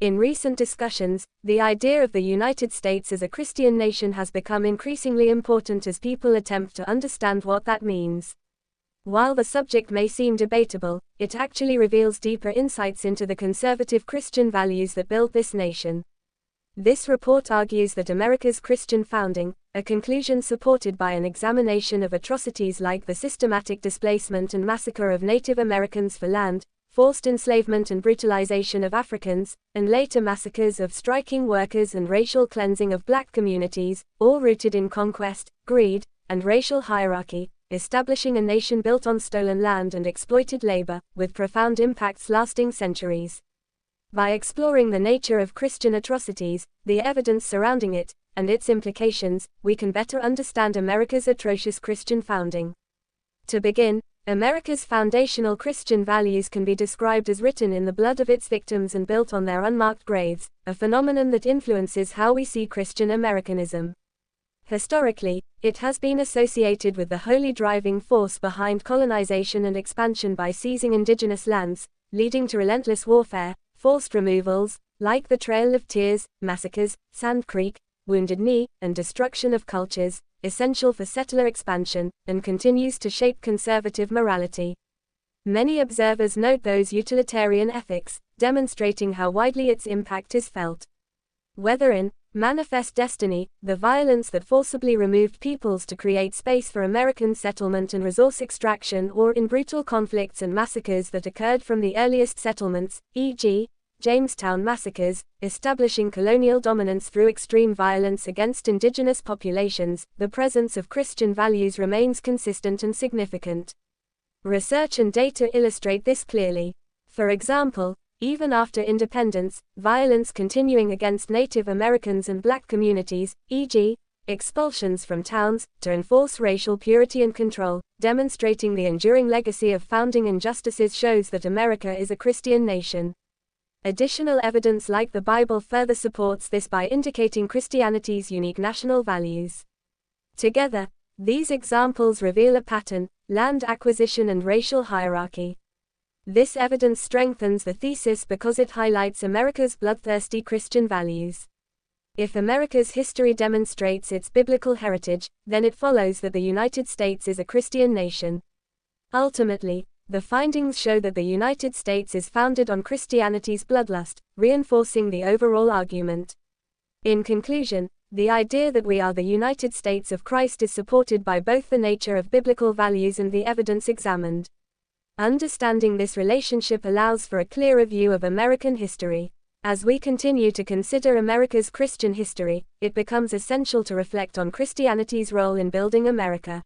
In recent discussions, the idea of the United States as a Christian nation has become increasingly important as people attempt to understand what that means. While the subject may seem debatable, it actually reveals deeper insights into the conservative Christian values that built this nation. This report argues that America's Christian founding, a conclusion supported by an examination of atrocities like the systematic displacement and massacre of Native Americans for land, forced enslavement and brutalization of Africans, and later massacres of striking workers and racial cleansing of black communities, all rooted in conquest, greed, and racial hierarchy, establishing a nation built on stolen land and exploited labor, with profound impacts lasting centuries. By exploring the nature of Christian atrocities, the evidence surrounding it, and its implications, we can better understand America's atrocious Christian founding. To begin, America's foundational Christian values can be described as written in the blood of its victims and built on their unmarked graves, a phenomenon that influences how we see Christian Americanism. Historically, it has been associated with the holy driving force behind colonization and expansion by seizing indigenous lands, leading to relentless warfare, forced removals, like the Trail of Tears, massacres, Sand Creek, Wounded Knee, and destruction of cultures, essential for settler expansion, and continues to shape conservative morality. Many observers note those utilitarian ethics, demonstrating how widely its impact is felt. Whether in Manifest Destiny, the violence that forcibly removed peoples to create space for American settlement and resource extraction, or in brutal conflicts and massacres that occurred from the earliest settlements, e.g., Jamestown massacres, establishing colonial dominance through extreme violence against indigenous populations, the presence of Christian values remains consistent and significant. Research and data illustrate this clearly. For example, even after independence, violence continuing against Native Americans and black communities, e.g., expulsions from towns, to enforce racial purity and control, demonstrating the enduring legacy of founding injustices, shows that America is a Christian nation. Additional evidence like the Bible further supports this by indicating Christianity's unique national values. Together, these examples reveal a pattern: land acquisition and racial hierarchy. This evidence strengthens the thesis because it highlights America's bloodthirsty Christian values. If America's history demonstrates its biblical heritage, then it follows that the United States is a Christian nation. Ultimately, the findings show that the United States is founded on Christianity's bloodlust, reinforcing the overall argument. In conclusion, the idea that we are the United States of Christ is supported by both the nature of biblical values and the evidence examined. Understanding this relationship allows for a clearer view of American history. As we continue to consider America's Christian history, it becomes essential to reflect on Christianity's role in building America.